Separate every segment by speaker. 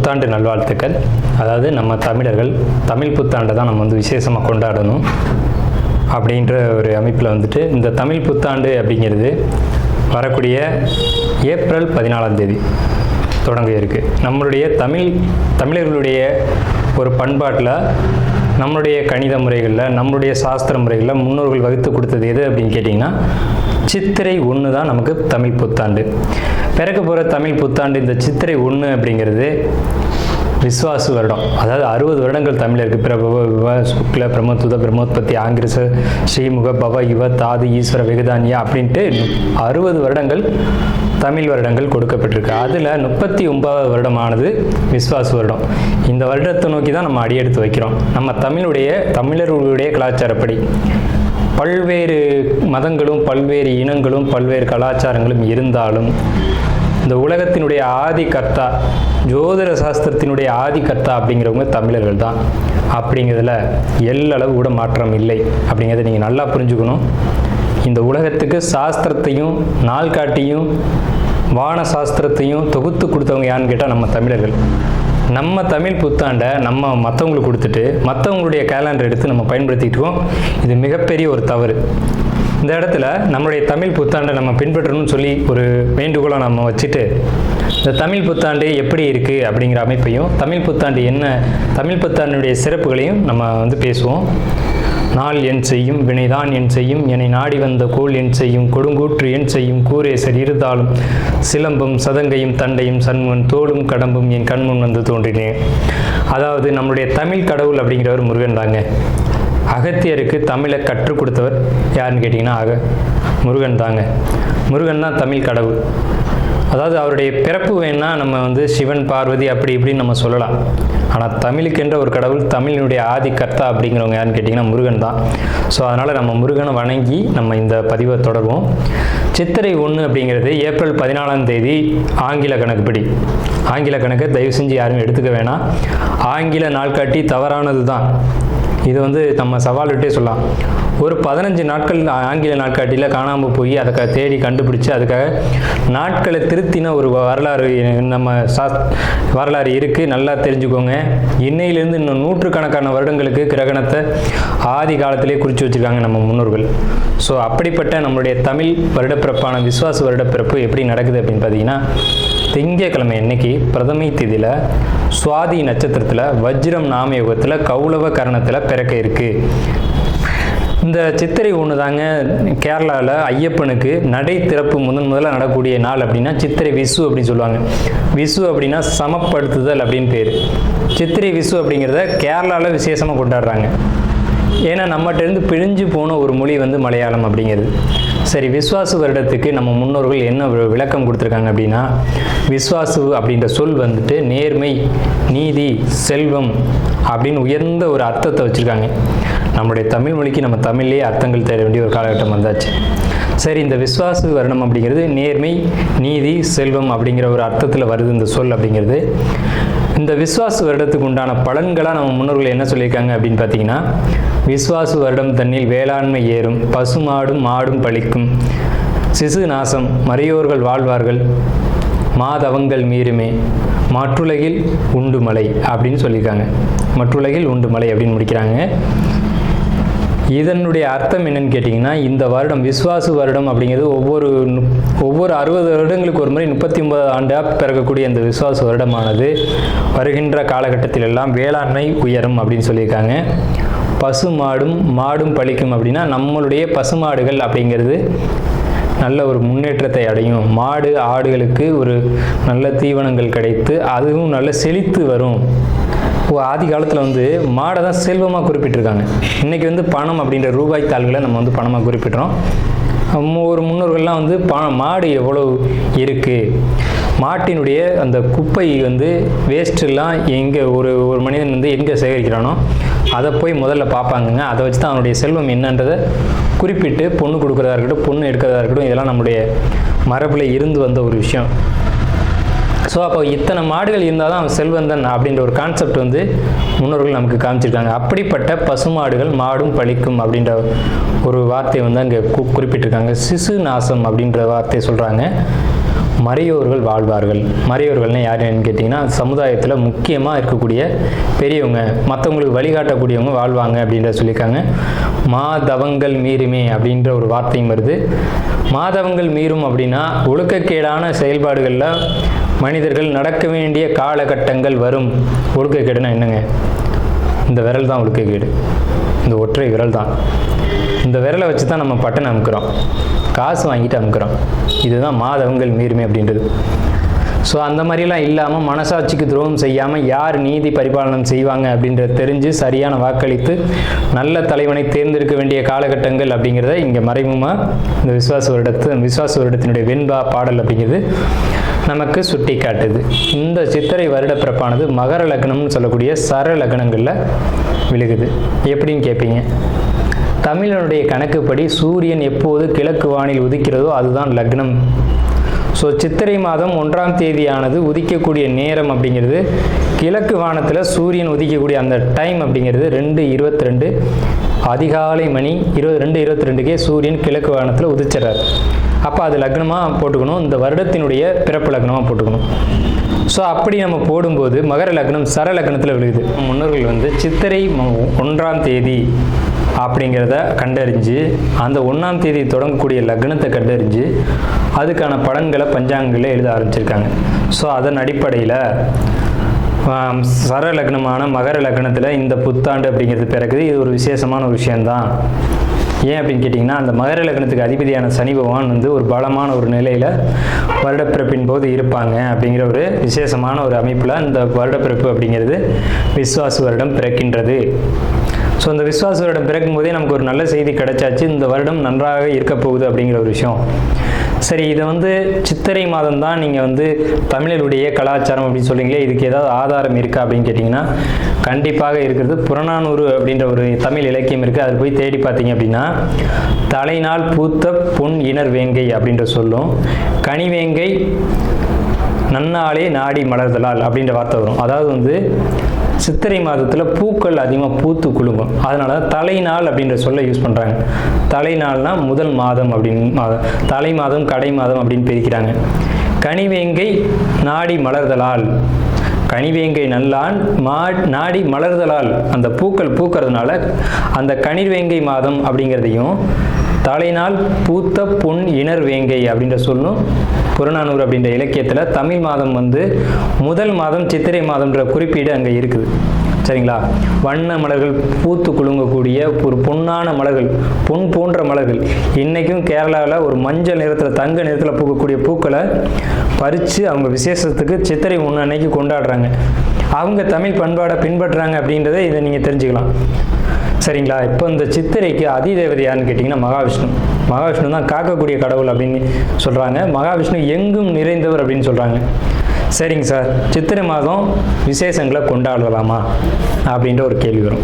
Speaker 1: புத்தாண்டு நல்வாழ்த்துக்கள். அதாவது நம்ம தமிழர்கள் தமிழ் புத்தாண்டை தான் நம்ம வந்து விசேஷமாக கொண்டாடணும் அப்படின்ற ஒரு அமைப்பில் வந்துட்டு இந்த தமிழ் புத்தாண்டு அப்படிங்கிறது வரக்கூடிய ஏப்ரல் 14 தொடங்க இருக்குது. நம்மளுடைய தமிழர்களுடைய ஒரு பண்பாட்டில், நம்மளுடைய கணித முறைகளில், நம்மளுடைய சாஸ்திர முறைகளில் முன்னோர்கள் வகுத்து கொடுத்தது எது அப்படின்னு கேட்டிங்கன்னா சித்திரை 1 தான் நமக்கு தமிழ் புத்தாண்டு. பிறக்க போகிற தமிழ் புத்தாண்டு இந்த சித்திரை 1 அப்படிங்கிறது விஸ்வாசு வருடம். அதாவது 60 வருடங்கள் தமிழருக்கு பிரபவ விவ சுக்ல பிரமோத்துத பிரம்மோத்பத்தி ஆங்கிரச ஸ்ரீமுக பவ யுவ தாது ஈஸ்வர வெகுதானியா அப்படின்ட்டு 60 வருடங்கள் தமிழ் வருடங்கள் கொடுக்கப்பட்டிருக்கு. அதில் 39வது வருடமானது விஸ்வாசு வருடம். இந்த வருடத்தை நோக்கி தான் நம்ம அடியெடுத்து வைக்கிறோம். நம்ம தமிழர்களுடைய கலாச்சாரப்படி பல்வேறு மதங்களும் பல்வேறு இனங்களும் பல்வேறு கலாச்சாரங்களும் இருந்தாலும் இந்த உலகத்தினுடைய ஆதி கர்த்தா, ஜோதிட சாஸ்திரத்தினுடைய ஆதி கர்த்தா அப்படிங்கிறவங்க தமிழர்கள் தான். அப்படிங்கிறதுல எல்லளவு கூட மாற்றம் இல்லை அப்படிங்கிறத நீங்கள் நல்லா புரிஞ்சுக்கணும். இந்த உலகத்துக்கு சாஸ்திரத்தையும் நாள்காட்டியும் வான சாஸ்திரத்தையும் தொகுத்து கொடுத்தவங்க யாருன்னு கேட்டால் நம்ம தமிழர்கள். நம்ம தமிழ் புத்தாண்டை நம்ம மற்றவங்களுக்கு கொடுத்துட்டு மற்றவங்களுடைய கேலண்டர் எடுத்து நம்ம பயன்படுத்திக்கிட்டோம். இது மிகப்பெரிய ஒரு தவறு. இந்த இடத்துல நம்மளுடைய தமிழ் புத்தாண்டை நம்ம பின்பற்றணும்னு சொல்லி ஒரு வேண்டுகோளை நம்ம வச்சுட்டு இந்த தமிழ் புத்தாண்டு எப்படி இருக்குது அப்படிங்கிற அமைப்பையும் தமிழ் புத்தாண்டு என்ன, தமிழ் புத்தாண்டுடைய சிறப்புகளையும் நம்ம வந்து பேசுவோம். நாள் என் செய்யும் வினைதான் என் செய்யும் என்னை நாடி வந்த கோள் என் செய்யும் கொடுங்கூற்று என் செய்யும் கூரேசர் இருந்தாலும் சிலம்பும் சதங்கையும் தண்டையும் சண்முன் தோளும் கடம்பும் என் கண்முன் வந்து தோன்றினேன். அதாவது நம்மளுடைய தமிழ் கடவுள் அப்படிங்கிறவர் முருகன் தாங்க. அகத்தியருக்கு தமிழை கற்றுக் கொடுத்தவர் யாருன்னு கேட்டிங்கன்னா முருகன் தாங்க. முருகன் தான் தமிழ் கடவுள். அதாவது அவருடைய பிறப்பு வேணால் நம்ம வந்து சிவன் பார்வதி அப்படி இப்படின்னு நம்ம சொல்லலாம். ஆனால் தமிழுக்கென்ற ஒரு கடவுள், தமிழினுடைய ஆதி கர்த்தா அப்படிங்கிறவங்க யாருன்னு கேட்டிங்கன்னா முருகன் தான். ஸோ அதனால் நம்ம முருகனை வணங்கி நம்ம இந்த பதிவை தொடர்வோம். சித்திரை 1 அப்படிங்கிறது ஏப்ரல் 14 ஆங்கில கணக்குப்படி. ஆங்கில கணக்கை தயவு செஞ்சு யாரும் எடுத்துக்க வேணாம். ஆங்கில நாள்காட்டி தவறானது தான். இது வந்து நம்ம சவால் விட்டே சொல்லலாம். ஒரு 15 நாட்கள் ஆங்கில நாட்காட்டியில் காணாமல் போய் அதை தேடி கண்டுபிடிச்சி அதுக்காக நாட்களை திருத்தின ஒரு வரலாறு நம்ம வரலாறு இருக்குது. நல்லா தெரிஞ்சுக்கோங்க. இன்னையிலேருந்து இன்னும் நூற்றுக்கணக்கான வருடங்களுக்கு கிரகணத்தை ஆதி காலத்திலே குறித்து வச்சுருக்காங்க நம்ம முன்னோர்கள். ஸோ அப்படிப்பட்ட நம்மளுடைய தமிழ் வருடப்பிறப்பான விஸ்வாச வருடப்பிறப்பு எப்படி நடக்குது அப்படின்னு பார்த்தீங்கன்னா, திங்கட்கிழமை அன்னைக்கு பிரதமை திதியில் சுவாதி நட்சத்திரத்தில் வஜ்ரம் நாமயோகத்தில் கௌளவ கரணத்தில் பிறக்க இருக்குது. இந்த சித்திரை 1 தாங்க கேரளாவில் ஐயப்பனுக்கு நடை திறப்பு முதல்ல நடக்கக்கூடிய நாள் அப்படின்னா சித்திரை விசு அப்படின்னு சொல்லுவாங்க. விசு அப்படின்னா சமப்படுத்துதல் அப்படின்னு பேர். சித்திரை விசு அப்படிங்கிறத கேரளாவில் விசேஷமாக கொண்டாடுறாங்க. ஏன்னா நம்மகிட்டேருந்து பிழிஞ்சு போன ஒரு மொழி வந்து மலையாளம் அப்படிங்கிறது. சரி, விஸ்வாசு வருடத்துக்கு நம்ம முன்னோர்கள் என்ன விளக்கம் கொடுத்துருக்காங்க அப்படின்னா, விஸ்வாசு அப்படின்ற சொல் வந்துட்டு நேர்மை, நீதி, செல்வம் அப்படின்னு உயர்ந்த ஒரு அர்த்தத்தை வச்சுருக்காங்க. நம்முடைய தமிழ் மொழிக்கு நம்ம தமிழ்லேயே அர்த்தங்கள் தேட வேண்டிய ஒரு காலகட்டம் வந்தாச்சு. சரி, இந்த விஸ்வாசு வருடம் அப்படிங்கிறது நேர்மை, நீதி, செல்வம் அப்படிங்கிற ஒரு அர்த்தத்தில் வருது இந்த சொல் அப்படிங்கிறது. இந்த விஸ்வாசு வருடத்துக்கு உண்டான பலன்களாக நம்ம முன்னோர்கள் என்ன சொல்லியிருக்காங்க அப்படின்னு பார்த்தீங்கன்னா, விஸ்வாசு வருடம் தன்னில் வேளாண்மை ஏறும், பசுமாடும் மாடும் பழிக்கும், சிசு நாசம், மறையோர்கள் வாழ்வார்கள், மாதவங்கள் மீறுமே, மற்றுலகில் உண்டு மலை அப்படின்னு சொல்லியிருக்காங்க. மற்றுலகில் உண்டு மலை அப்படின்னு முடிக்கிறாங்க. இதனுடைய அர்த்தம் என்னன்னு கேட்டிங்கன்னா, இந்த வருடம் விஸ்வாசு வருடம் அப்படிங்கிறது ஒவ்வொரு 60 வருடங்களுக்கு ஒரு முறை 39 ஆண்டாக பிறக்கக்கூடிய இந்த விஸ்வாசு வருடமானது வருகின்ற காலகட்டத்தில் எல்லாம் வேளாண்மை உயரும் அப்படின்னு சொல்லியிருக்காங்க. மாடும் பழிக்கும் அப்படின்னா நம்மளுடைய பசுமாடுகள் அப்படிங்கிறது நல்ல ஒரு முன்னேற்றத்தை அடையும். மாடு ஆடுகளுக்கு ஒரு நல்ல தீவனங்கள் கிடைத்து அதுவும் நல்ல செழித்து வரும். ஆதி காலத்தில் வந்து மாடை தான் செல்வமாக குறிப்பிட்டிருக்காங்க. இன்றைக்கி வந்து பணம் அப்படின்ற ரூபாய் தாள்களை நம்ம வந்து பணமாக குறிப்பிட்றோம். ஒரு முன்னோர்கள்லாம் வந்து மாடு எவ்வளோ இருக்குது, மாட்டினுடைய அந்த குப்பை வந்து வேஸ்ட்டெல்லாம் எங்கே ஒரு மனிதன் வந்து எங்கே சேகரிக்கிறானோ அதை போய் முதல்ல பார்ப்பாங்கங்க. அதை வச்சு தான் அவனுடைய செல்வம் என்னன்றதை குறிப்பிட்டு பொண்ணு கொடுக்குறதா இருக்கட்டும், பொண்ணு எடுக்கிறதா இருக்கட்டும், இதெல்லாம் நம்முடைய மரபில் இருந்து வந்த ஒரு விஷயம். ஸோ அப்போ இத்தனை மாடுகள் இருந்தால் தான் அவன் செல்வந்தன் அப்படின்ற ஒரு கான்செப்ட் வந்து முன்னோர்கள் நமக்கு காமிச்சிருக்காங்க. அப்படிப்பட்ட பசுமாடுகள் மாடும் பழிக்கும் அப்படின்ற ஒரு வார்த்தையை வந்து அங்கே குறிப்பிட்டிருக்காங்க. சிசு நாசம் அப்படின்ற வார்த்தையை சொல்கிறாங்க. மறையோர்கள் வாழ்வார்கள். மறையோர்கள்னு யாருன்னு கேட்டிங்கன்னா சமுதாயத்தில் முக்கியமாக இருக்கக்கூடிய பெரியவங்க, மற்றவங்களுக்கு வழிகாட்டக்கூடியவங்க வாழ்வாங்க அப்படின்ற சொல்லியிருக்காங்க. மாதவங்கள் மீறுமே அப்படின்ற ஒரு வார்த்தையும் வருது. மாதவங்கள் மீறும் அப்படின்னா ஒழுக்கக்கேடான செயல்பாடுகளில் மனிதர்கள் நடக்க வேண்டிய காலகட்டங்கள் வரும். ஒழுக்கக்கேடுனா என்னங்க? இந்த விரல் தான் ஒழுக்கக்கேடு, இந்த ஒற்றை விரல் தான். இந்த விரலை வச்சு தான் நம்ம பட்டனை அமுக்கிறோம், காசு வாங்கிட்டு அமுக்கிறோம். இதுதான் மாதவங்கள் மீறுமே அப்படின்றது. ஸோ அந்த மாதிரிலாம் இல்லாமல் மனசாட்சிக்கு துரோகம் செய்யாமல் யார் நீதி பரிபாலனம் செய்வாங்க அப்படின்றத தெரிஞ்சு சரியான வாக்களித்து நல்ல தலைவனை தேர்ந்தெடுக்க வேண்டிய காலகட்டங்கள் அப்படிங்கிறத இங்கே மறைமுகமாக இந்த விசுவாச வருடத்தினுடைய வெண்பா பாடல் அப்படிங்கிறது நமக்கு சுட்டி காட்டுது. இந்த சித்திரை வருட பிறப்பானது மகர லக்னம்னு சொல்லக்கூடிய சர லக்னங்களில் விழுகுது. எப்படின்னு கேட்பீங்க? தமிழனுடைய கணக்குப்படி சூரியன் எப்போது கிழக்கு வானில் உதிக்கிறதோ அதுதான் லக்னம். ஸோ சித்திரை மாதம் 1ஆம் தேதியானது உதிக்கக்கூடிய நேரம் அப்படிங்கிறது கிழக்கு வானத்தில் சூரியன் உதிக்கக்கூடிய அந்த டைம் அப்படிங்கிறது 2:22 அதிகாலை மணி 2:22க்கே சூரியன் கிழக்கு வானத்தில் உதிச்சிடறாரு. அப்போ அது லக்னமாக போட்டுக்கணும், இந்த வருடத்தினுடைய பிறப்பு லக்னமாக போட்டுக்கணும். ஸோ அப்படி நம்ம போடும்போது மகர லக்னம் சர லக்னத்தில் விழுகுது. முன்னோர்கள் சித்திரை 1ஆம் தேதி அப்படிங்கிறத கண்டறிஞ்சு அந்த 1ஆம் தேதி தொடங்கக்கூடிய லக்னத்தை கண்டறிஞ்சு அதுக்கான பலன்களை பஞ்சாங்கங்களில் எழுத ஆரம்பிச்சிருக்காங்க. ஸோ அதன் அடிப்படையில் சர லக்னமான மகர லக்னத்தில் இந்த புத்தாண்டு அப்படிங்கிறது பிறகுது. இது ஒரு விசேஷமான ஒரு விஷயந்தான். ஏன் அப்படின்னு கேட்டிங்கன்னா, அந்த மகர லக்னத்துக்கு அதிபதியான சனி பகவான் ஒரு பலமான ஒரு நிலையில் வருடப்பிறப்பின் போது இருப்பாங்க அப்படிங்கிற ஒரு விசேஷமான ஒரு அமைப்பில் இந்த வருடப்பிறப்பு அப்படிங்கிறது விஸ்வாச வருடம் பிறக்கின்றது. ஸோ இந்த விஸ்வாச வருடம் பிறக்கும் போதே நமக்கு ஒரு நல்ல செய்தி கிடைச்சாச்சு, இந்த வருடம் நன்றாக இருக்க போகுது அப்படிங்கிற ஒரு விஷயம். சரி, இதை சித்திரை மாதம் தான் நீங்கள் தமிழருடைய கலாச்சாரம் அப்படின்னு சொல்றீங்களே, இதுக்கு ஏதாவது ஆதாரம் இருக்கா அப்படின்னு கேட்டிங்கன்னா கண்டிப்பாக இருக்கிறது. புறநானூறு அப்படின்ற ஒரு தமிழ் இலக்கியம் இருக்குது. அதில் போய் தேடி பார்த்தீங்க அப்படின்னா தலைநாள் பூத்த பொன் இணர் வேங்கை அப்படின்ற சொல்லும், கனிவேங்கை நன்னாளே நாடி மலர்தலால் அப்படின்ற வார்த்தை வரும். அதாவது சித்திரை மாதத்தில் பூக்கள் அதிகமாக பூத்து குலுங்கும். அதனால தலைநாள் அப்படின்ற சொல்ல யூஸ் பண்ணுறாங்க. தலைநாள்னா முதல் மாதம் அப்படின்னு, தலை மாதம் கடை மாதம் அப்படின்னு பிரிக்கிறாங்க. கனிவேங்கை நாடி மலர்தலால், கனிவேங்கை நல்லான் நாடி மலர்தலால், அந்த பூக்கள் பூக்கிறதுனால அந்த கனிவேங்கை மாதம் அப்படிங்கிறதையும் தலைநாள் பூத்த பொன் இணர் வேங்கை அப்படின்ற சொல்லும் புறநானூறு அப்படின்ற இலக்கியத்தில் தமிழ் மாதம் முதல் மாதம் சித்திரை மாதம்ன்ற குறிப்பீடு அங்கே இருக்குது. சரிங்களா? வண்ண மலர்கள் பூத்து குலுங்கக்கூடிய ஒரு பொன்னான மலர்கள், பொன் போன்ற மலர்கள். இன்றைக்கும் கேரளாவில் ஒரு மஞ்சள் நிறத்தில் தங்க நிறத்தில் பூக்கக்கூடிய பூக்களை பறித்து அவங்க விசேஷத்துக்கு சித்திரை 1 அன்னைக்கு கொண்டாடுறாங்க. அவங்க தமிழ் பண்பாடை பின்பற்றுறாங்க அப்படின்றத இதை நீங்கள் தெரிஞ்சுக்கலாம். சரிங்களா? இப்போ இந்த சித்திரைக்கு அதிதேவதை யாருன்னு கேட்டிங்கன்னா மகாவிஷ்ணு. மகாவிஷ்ணு தான் காக்கக்கூடிய கடவுள் அப்படின்னு சொல்கிறாங்க. மகாவிஷ்ணு எங்கும் நிறைந்தவர் அப்படின்னு சொல்கிறாங்க. சரிங்க சார், சித்திரை மாதம் விசேஷங்களை கொண்டாடலாமா அப்படின்ற ஒரு கேள்வி வரும்.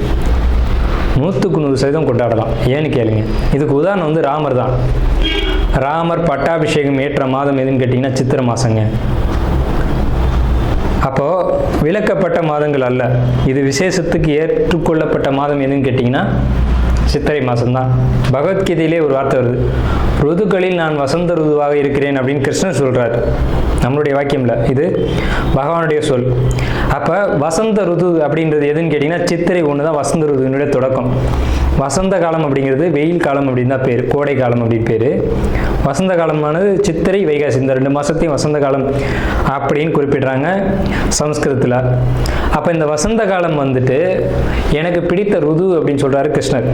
Speaker 1: 100% கொண்டாடலாம். ஏன்னு கேளுங்க. இதுக்கு உதாரணம் ராமர் தான். ராமர் பட்டாபிஷேகம் ஏற்ற மாதம் எதுன்னு கேட்டிங்கன்னா சித்திரை மாதங்க. அப்போது விலக்கப்பட்ட மாதங்கள் அல்ல, இது விசேஷத்துக்கு ஏற்றுக்கொள்ளப்பட்ட மாதம் எதுன்னு கேட்டிங்கன்னா சித்திரை மாதம்தான். பகவத்கீதையிலே ஒரு வார்த்தை வருது, ருதுக்களில் நான் வசந்த ருதுவாக இருக்கிறேன் அப்படின்னு கிருஷ்ணன் சொல்கிறார். நம்மளுடைய வாக்கியம்ல, இது பகவானுடைய சொல். அப்போ வசந்த ருது அப்படின்றது எதுன்னு கேட்டிங்கன்னா சித்திரை 1 தான் வசந்த ருதுனுடைய தொடக்கம். வசந்த காலம் அப்படிங்கிறது வெயில் காலம் அப்படின்னு தான் பேர், கோடை காலம் அப்படின்னு பேர். வசந்த காலமானது சித்திரை வைகாசி, இந்த 2 மாதத்தையும் வசந்த காலம் அப்படின்னு குறிப்பிடுறாங்க சமஸ்கிருதத்தில். அப்போ இந்த வசந்த காலம் எனக்கு பிடித்த ருது அப்படின்னு சொல்கிறாரு கிருஷ்ணர்.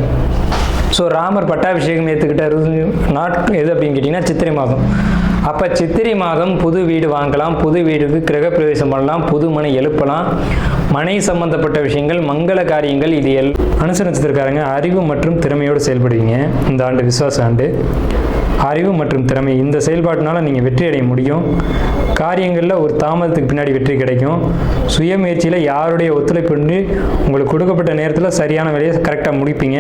Speaker 1: ஸோ ராமர் பட்டாபிஷேகம் ஏற்றுக்கிட்ட நாட்கள் எது அப்படின்னு கேட்டிங்கன்னா சித்திரை மாதம். அப்போ சித்திரை மாதம் புது வீடு வாங்கலாம், புது வீடுக்கு கிரகப்பிரவேசம் பண்ணலாம், புது மனை எழுப்பலாம், மனை சம்பந்தப்பட்ட விஷயங்கள், மங்கள காரியங்கள் இது அனுசரிச்சிருக்காருங்க. அறிவு மற்றும் திறமையோடு செயல்படுவீங்க. இந்த ஆண்டு விசுவாச ஆண்டு. அறிவு மற்றும் திறமை, இந்த செயல்பாட்டினால நீங்கள் வெற்றி அடைய முடியும். காரியங்களில் ஒரு தாமதத்துக்கு பின்னாடி வெற்றி கிடைக்கும். சுயமுயற்சியில் யாருடைய ஒத்துழைப்பு உங்களுக்கு கொடுக்கப்பட்ட நேரத்தில் சரியான வேலையை கரெக்டாக முடிப்பீங்க.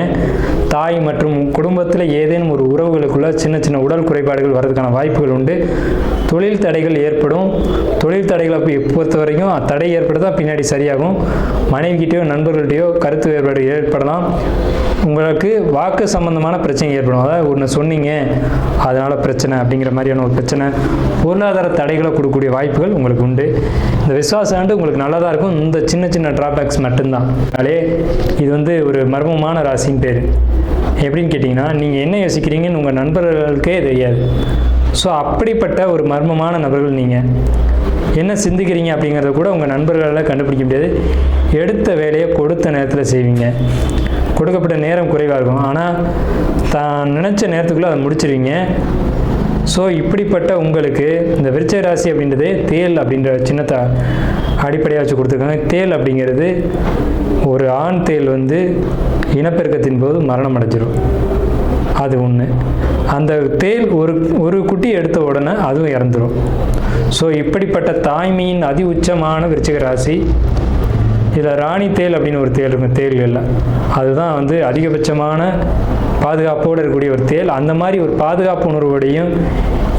Speaker 1: தாய் மற்றும் குடும்பத்தில் ஏதேனும் ஒரு உறவுகளுக்குள்ள சின்ன சின்ன உடல் குறைபாடுகள் வர்றதுக்கான வாய்ப்புகள் உண்டு. தொழில் தடைகள் ஏற்படும். தொழில் தடைகளை பொறுத்த வரைக்கும் தடை ஏற்படுதான் பின்னாடி சரியாகும். மனைவிக்கிட்டேயோ நண்பர்கள்ட்டையோ கருத்து வேறுபாடு ஏற்படலாம். உங்களுக்கு வாக்கு சம்பந்தமான பிரச்சனை ஏற்படும். அதாவது ஒன்று சொன்னீங்க அதனால் பிரச்சனை அப்படிங்கிற மாதிரியான ஒரு பிரச்சனை, பொருளாதார தடைகளை கொடுக்கக்கூடிய வாய்ப்புகள் உங்களுக்கு உண்டு. இந்த விஸ்வாச ஆண்டு உங்களுக்கு நல்லா தான் இருக்கும். இந்த சின்ன சின்ன ட்ராபேக்ஸ் மட்டும்தான். அதனாலே இது வந்து ஒரு மர்மமான ராசின்னு பேர். எப்படின்னு கேட்டிங்கன்னா, நீங்கள் என்ன யோசிக்கிறீங்கன்னு உங்கள் நண்பர்களுக்கே தெரியாது. ஸோ அப்படிப்பட்ட ஒரு மர்மமான நபர்கள் நீங்கள். என்ன சிந்திக்கிறீங்க அப்படிங்கிறத கூட உங்கள் நண்பர்களால் கண்டுபிடிக்க முடியாது. எடுத்த வேலையை கொடுத்த நேரத்தில் செய்வீங்க. கொடுக்கப்பட்ட நேரம் குறைவாக இருக்கும், ஆனால் தான் நினச்ச நேரத்துக்குள்ளே அதை முடிச்சிருவீங்க. ஸோ இப்படிப்பட்ட உங்களுக்கு இந்த விருச்சிக ராசி அப்படின்றது தேல் அப்படின்ற சின்னத்தை அடிப்படையாக வச்சு கொடுத்துருக்காங்க. தேல் அப்படிங்கிறது ஒரு ஆண் தேல் வந்து இனப்பெருக்கத்தின் போது மரணம் அடைஞ்சிடும். அது ஒன்று. அந்த தேல் ஒரு குட்டி எடுத்த உடனே அதுவும் இறந்துடும். ஸோ இப்படிப்பட்ட தாய்மையின் அதி உச்சமான விருச்சிக ராசி. இதில் ராணி தேல் அப்படின்னு ஒரு தேல் இருக்கும், தேல்களில் அதுதான் வந்து அதிகபட்சமான பாதுகாப்போடு இருக்கக்கூடிய ஒரு தேல். அந்த மாதிரி ஒரு பாதுகாப்பு உணர்வோடையும்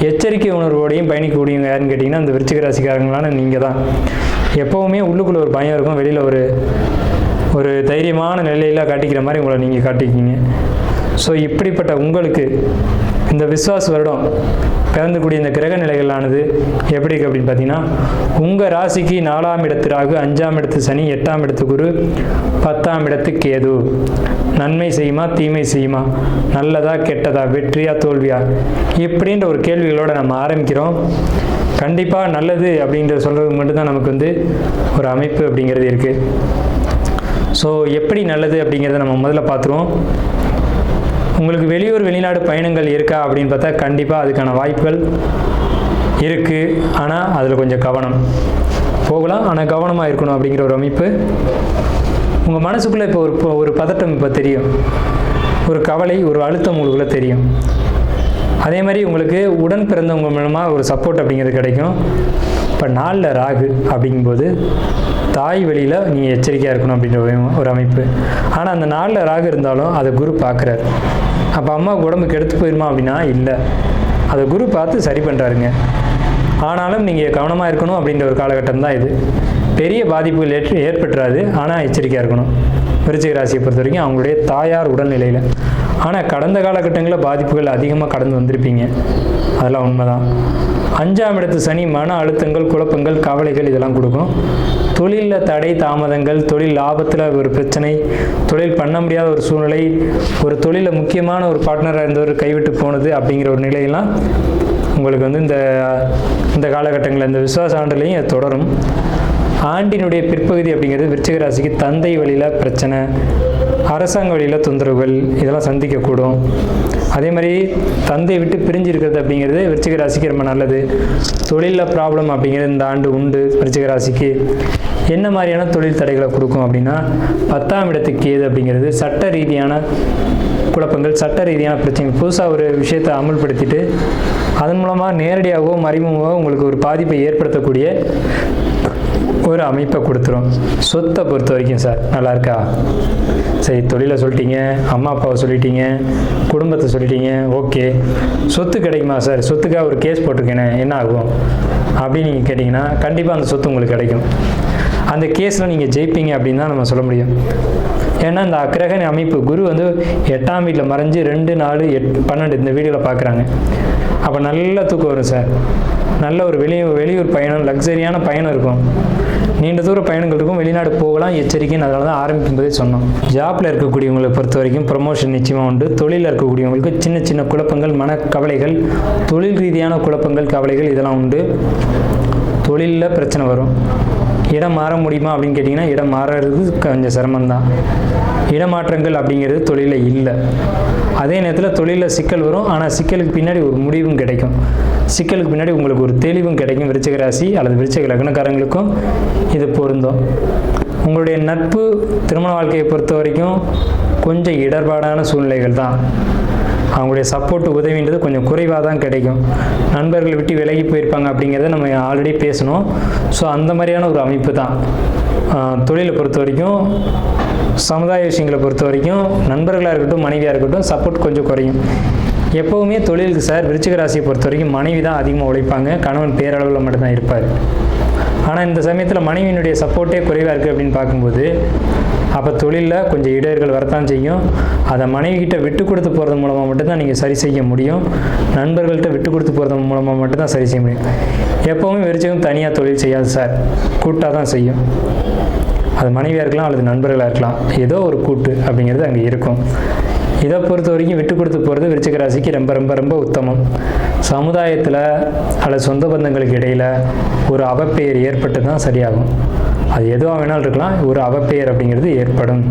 Speaker 1: எச்சரிக்கை உணர்வோடையும் பயணிக்கக்கூடியவங்க யாருன்னு கேட்டிங்கன்னா அந்த விருச்சிக ராசிக்காரங்களான நீங்கள் தான். எப்போவுமே உள்ளுக்குள்ளே ஒரு பயம் இருக்கும், வெளியில் ஒரு தைரியமான நிலையில் காட்டிக்கிற மாதிரி உங்களை நீங்கள் காட்டிக்கிங்க. ஸோ இப்படிப்பட்ட உங்களுக்கு இந்த விஸ்வாச வருடம் பிறந்தக்கூடிய இந்த கிரக நிலைகளானது எப்படி இருக்குது அப்படின்னு பார்த்தீங்கன்னா, உங்கள் ராசிக்கு 4ஆம் இடத்து ராகு, 5ஆம் இடத்து சனி, 8ஆம் இடத்து குரு, 10ஆம் இடத்து கேது. நன்மை செய்யுமா தீமை செய்யுமா, நல்லதா கெட்டதா, வெற்றியா தோல்வியா, இப்படின்ற ஒரு கேள்விகளோடு நம்ம ஆரம்பிக்கிறோம். கண்டிப்பாக நல்லது அப்படின்ற சொல்கிறது மட்டும்தான் நமக்கு வந்து ஒரு அமைப்பு அப்படிங்கிறது இருக்குது. ஸோ எப்படி நல்லது அப்படிங்கிறத நம்ம முதல்ல பார்த்துருவோம். உங்களுக்கு வெளியூர் வெளிநாடு பயணங்கள் இருக்கா அப்படின்னு பார்த்தா கண்டிப்பாக அதுக்கான வாய்ப்புகள் இருக்குது. ஆனால் அதில் கொஞ்சம் கவனம் போகலாம், ஆனால் கவனமாக இருக்கணும் அப்படிங்கிற ஒரு அமைப்பு. உங்கள் மனசுக்குள்ளே இப்போ ஒரு பதட்டம் இப்போ தெரியும், ஒரு கவலை, ஒரு அழுத்தம் உங்களுக்குள்ளே தெரியும். அதே மாதிரி உங்களுக்கு உடன் பிறந்தவங்க மூலமாக ஒரு சப்போர்ட் அப்படிங்கிறது கிடைக்கும். இப்போ 4ல் ராகு அப்படிங்கும்போது தாய் வழியில் நீங்கள் எச்சரிக்கையாக இருக்கணும் அப்படின்ற ஒரு அமைப்பு. ஆனால் அந்த 4ல் ராகு இருந்தாலும் அதை குரு பார்க்குறாரு. அப்போ அம்மாவுக்கு உடம்புக்கு எடுத்து போயிருமா அப்படின்னா இல்லை, அதை குரு பார்த்து சரி பண்ணுறாருங்க. ஆனாலும் நீங்கள் கவனமாக இருக்கணும் அப்படின்ற ஒரு காலகட்டம் தான் இது. பெரிய பாதிப்புகள் ஏற்பட்டுறாது, ஆனால் எச்சரிக்கையாக இருக்கணும். விருச்சிக ராசியை பொறுத்த வரைக்கும் அவங்களுடைய தாயார் உடல்நிலையில். ஆனால் கடந்த காலகட்டங்களில் பாதிப்புகள் அதிகமாக கடந்து வந்திருப்பீங்க, அதெல்லாம் உண்மைதான். 5ஆம் இடத்து சனி மன அழுத்தங்கள், குழப்பங்கள், கவலைகள் இதெல்லாம் கொடுக்கும். தொழிலில் தடை தாமதங்கள், தொழில் லாபத்தில் ஒரு பிரச்சனை, தொழில் பண்ண முடியாத ஒரு சூழ்நிலை, ஒரு தொழிலில் முக்கியமான ஒரு பார்ட்னராக இருந்தவர் கைவிட்டு போனது அப்படிங்கிற ஒரு நிலையெல்லாம் உங்களுக்கு வந்து இந்த காலகட்டங்களில் இந்த விசுவாச ஆண்டுலையும் அது தொடரும். ஆண்டினுடைய பிற்பகுதி அப்படிங்கிறது விருச்சிக ராசிக்கு தந்தை வழியில் பிரச்சனை, அரசாங்க வழியில் தொந்தரவுகள் இதெல்லாம் சந்திக்கக்கூடும். அதே மாதிரி தந்தையை விட்டு பிரிஞ்சு இருக்கிறது அப்படிங்கிறது விருச்சிக ராசிக்கு ரொம்ப நல்லது. தொழிலில் ப்ராப்ளம் அப்படிங்கிறது இந்த ஆண்டு உண்டு. விருச்சிக ராசிக்கு என்ன மாதிரியான தொழில் தடைகளை கொடுக்கும் அப்படின்னா, 10ஆம் இடத்துக்கு கேது அப்படிங்கிறது சட்ட ரீதியான குழப்பங்கள், சட்ட ரீதியான பிரச்சனை. புதுசாக ஒரு விஷயத்தை அமல்படுத்திட்டு அதன் மூலமாக நேரடியாகவோ மறைமுகமாகவோ உங்களுக்கு ஒரு பாதிப்பை ஏற்படுத்தக்கூடிய ஒரு அமைப்பை கொடுத்துரும். சொத்தை பொறுத்த வரைக்கும் சார் நல்லா இருக்கா? சரி, தொழிலை சொல்லிட்டீங்க, அம்மா அப்பாவை சொல்லிட்டீங்க, குடும்பத்தை சொல்லிட்டீங்க, ஓகே. சொத்து கிடைக்குமா சார்? சொத்துக்காக ஒரு கேஸ் போட்டிருக்கேனே என்ன ஆகும் அப்படின்னு நீங்கள் கேட்டிங்கன்னா கண்டிப்பாக அந்த சொத்து உங்களுக்கு கிடைக்கும். அந்த கேஸில் நீங்கள் ஜெயிப்பீங்க அப்படின்னு தான் நம்ம சொல்ல முடியும். ஏன்னா இந்த கிரக அமைப்பு குரு வந்து 8ஆம் வீட்டில் மறைஞ்சு 2, 4, 8, 12 இந்த வீடியோவில் பார்க்குறாங்க. அப்போ நல்ல தூக்கம் வரும் சார். நல்ல ஒரு வெளியூர் பயணம், லக்ஸரியான பயணம் இருக்கும், நீண்ட தூர பயணங்கள் இருக்கும், வெளிநாடு போகலாம், எச்சரிக்கைன்னு அதனால தான் ஆரம்பிக்கும் போதே சொன்னோம். ஜாப்பில் இருக்கக்கூடியவங்களை பொறுத்த வரைக்கும் ப்ரமோஷன் நிச்சயமாக உண்டு. தொழிலில் இருக்கக்கூடியவங்களுக்கு சின்ன சின்ன குழப்பங்கள், மனக்கவலைகள், தொழில் ரீதியான குழப்பங்கள், கவலைகள் இதெல்லாம் உண்டு. தொழிலில் பிரச்சனை வரும். இடம் மாற முடியுமா அப்படின்னு கேட்டிங்கன்னா இடம் மாறுறது கொஞ்சம் சிரமம்தான். இடமாற்றங்கள் அப்படிங்கிறது தொழிலில் இல்லை. அதே நேரத்தில் தொழிலில் சிக்கல் வரும், ஆனால் சிக்கலுக்கு பின்னாடி ஒரு முடிவும் கிடைக்கும். சிக்கலுக்கு பின்னாடி உங்களுக்கு ஒரு தெளிவும் கிடைக்கும். விருச்சிக ராசி அல்லது விருச்சிக லக்னக்காரங்களுக்கும் இது பொருந்தும். உங்களுடைய நட்பு, திருமண வாழ்க்கையை பொறுத்த வரைக்கும் கொஞ்சம் இடர்பாடான சூழ்நிலைகள் தான். அவங்களுடைய சப்போர்ட், உதவின்றது கொஞ்சம் குறைவாக தான் கிடைக்கும். நண்பர்கள் விட்டு விலகி போயிருப்பாங்க அப்படிங்கிறத நம்ம ஆல்ரெடி பேசணும். ஸோ அந்த மாதிரியான ஒரு அமைப்பு தான். தொழிலை பொறுத்த வரைக்கும், சமுதாய விஷயங்களை பொறுத்த வரைக்கும் நண்பர்களாக இருக்கட்டும், மனைவியாக இருக்கட்டும், சப்போர்ட் கொஞ்சம் குறையும். எப்போவுமே தொழிலுக்கு சார் விருச்சிக ராசியை பொறுத்த வரைக்கும் மனைவி தான் அதிகமாக உழைப்பாங்க, கணவன் பேரளவில் மட்டும்தான் இருப்பார். ஆனால் இந்த சமயத்தில் மனைவியினுடைய சப்போர்ட்டே குறைவாக இருக்குது அப்படின்னு பார்க்கும்போது அப்போ தொழிலில் கொஞ்சம் இடர்கள் வரத்தான் செய்யும். அதை மனைவிகிட்ட விட்டு கொடுத்து போகிறது மூலமாக மட்டும்தான் நீங்கள் சரி செய்ய முடியும். நண்பர்கள்ட்ட விட்டு கொடுத்து போகிறது மூலமாக மட்டும்தான் சரி செய்ய முடியும். எப்போவுமே விருச்சிகம் தனியாக தொழில் செய்யாது சார், கூட்டாக தான் செய்யும். அது மனைவியாக இருக்கலாம் அல்லது நண்பர்களாக இருக்கலாம், ஏதோ ஒரு கூட்டு அப்படிங்கிறது அங்கே இருக்கும். இதை பொறுத்த வரைக்கும் விட்டு கொடுத்து போகிறது விருச்சிக ராசிக்கு ரொம்ப ரொம்ப ரொம்ப உத்தமம். சமுதாயத்தில் அல்லது சொந்த பந்தங்களுக்கு இடையில் ஒரு அவப்பெயர் ஏற்பட்டு தான் சரியாகும். அது எதுவாக வேணாலும் இருக்கலாம், ஒரு அவப்பெயர் அப்படிங்கிறது ஏற்படும்.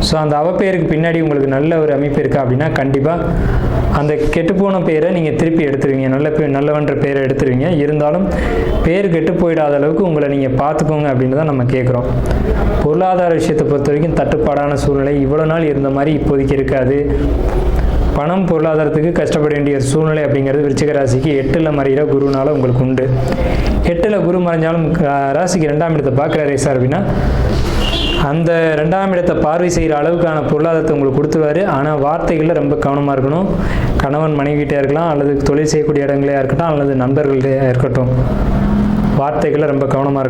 Speaker 1: ஸோ அந்த அவப்பெயருக்கு பின்னாடி உங்களுக்கு நல்ல ஒரு அமைப்பு இருக்கா அப்படின்னா கண்டிப்பாக அந்த கெட்டுப்போன பேரை நீங்கள் திருப்பி எடுத்துருவீங்க, நல்லவன்ற பேரை எடுத்துருவீங்க. இருந்தாலும் பேர் கெட்டு போயிடாத அளவுக்கு உங்களை நீங்கள் பார்த்துக்கோங்க அப்படின்னு தான் நம்ம கேட்குறோம். பொருளாதார விஷயத்தை பொறுத்த வரைக்கும் தட்டுப்பாடான சூழ்நிலை இவ்வளோ நாள் இருந்த மாதிரி இப்போதைக்கு இருக்காது. பணம் பொருளாதாரத்துக்கு கஷ்டப்பட வேண்டிய சூழ்நிலை அப்படிங்கிறது விருச்சிக ராசிக்கு 8ல் மறைகிற குருனால உங்களுக்கு உண்டு. 8ல் குரு மறைஞ்சாலும் ராசிக்கு 2ஆம் இடத்தை பார்க்குறாரே சார் அப்படின்னா அந்த 2ஆம் இடத்தை பார்வை செய்கிற அளவுக்கான பொருளாதாரத்தை உங்களுக்கு கொடுத்துருவாரு. ஆனால் வார்த்தைகளில் ரொம்ப கவனமாக இருக்கணும். கணவன் மனைவிகிட்டே இருக்கலாம், அல்லது தொழில் செய்யக்கூடிய இடங்களையாக இருக்கட்டும், அல்லது நண்பர்கள்ட்டே இருக்கட்டும், வார்த்தைகளில் ரொம்ப கவனமாக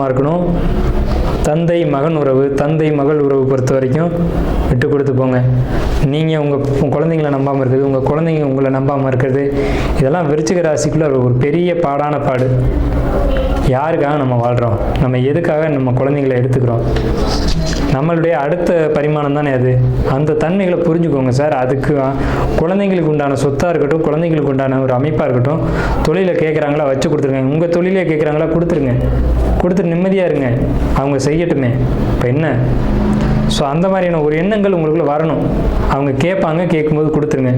Speaker 1: இருக்கணும். தந்தை மகன் உறவு, தந்தை மகள் உறவு பொறுத்த வரைக்கும் விட்டு கொடுத்து போங்க. நீங்கள் உங்கள் குழந்தைங்கள நம்பாமல் இருக்கிறது, உங்கள் குழந்தைங்க உங்களை நம்பாமல் இருக்கிறது, இதெல்லாம் விருச்சிக ராசிக்குள்ள ஒரு பெரிய பாடான பாடு. யாருக்காக நம்ம வாழ்கிறோம், நம்ம எதுக்காக நம்ம குழந்தைங்களை எடுத்துக்கிறோம், நம்மளுடைய அடுத்த பரிமாணம் தானே அது. அந்த தன்மைகளை புரிஞ்சுக்கோங்க சார். அதுக்கு குழந்தைங்களுக்கு உண்டான சொத்தாக இருக்கட்டும், குழந்தைங்களுக்கு உண்டான ஒரு அமைப்பாக இருக்கட்டும், தொழிலை கேட்குறாங்களா வச்சு கொடுத்துருங்க. உங்கள் தொழிலே கேட்குறாங்களா கொடுத்துருங்க, கொடுத்துட்டு நிம்மதியாக இருங்க, அவங்க செய்யட்டுமே, இப்போ என்ன. ஸோ அந்த மாதிரியான ஒரு எண்ணங்கள் உங்களுக்குள்ள வரணும். அவங்க கேட்பாங்க, கேட்கும்போது கொடுத்துருங்க.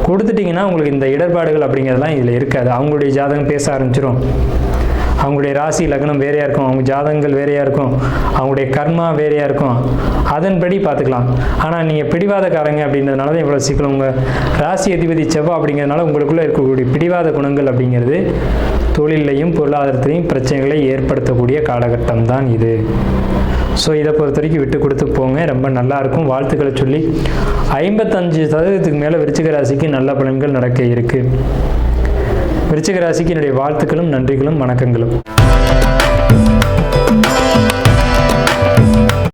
Speaker 1: கொடுத்துட்டிங்கன்னா உங்களுக்கு இந்த இடர்பாடுகள் அப்படிங்கிறதுலாம் இதில் இருக்காது. அவங்களுடைய ஜாதகம் பேச ஆரம்பிச்சிடும். அவங்களுடைய ராசி லக்னம் வேறையாக இருக்கும், அவங்க ஜாதகங்கள் வேறையாக இருக்கும், அவங்களுடைய கர்மா வேறையாக இருக்கும். அதன்படி பார்த்துக்கலாம். ஆனால் நீங்கள் பிடிவாதக்காரங்க அப்படின்றதுனால தான் இவ்வளோ சீக்கிரம் உங்கள் ராசி அதிபதி செவ்வாய் அப்படிங்கிறதுனால உங்களுக்குள்ளே இருக்கக்கூடிய பிடிவாத குணங்கள் அப்படிங்கிறது தொழிலையும் பொருளாதாரத்திலையும் பிரச்சனைகளை ஏற்படுத்தக்கூடிய காலகட்டம் தான் இது. ஸோ இதை பொறுத்த வரைக்கும் விட்டு கொடுத்து போங்க, ரொம்ப நல்லாயிருக்கும். வாழ்த்துக்களை சொல்லி 55% மேலே விருச்சிக ராசிக்கு நல்ல பலன்கள் நடக்க இருக்குது. விருச்சிக ராசிக்கு என்னுடைய வாழ்த்துக்களும் நன்றிகளும் வணக்கங்களும்.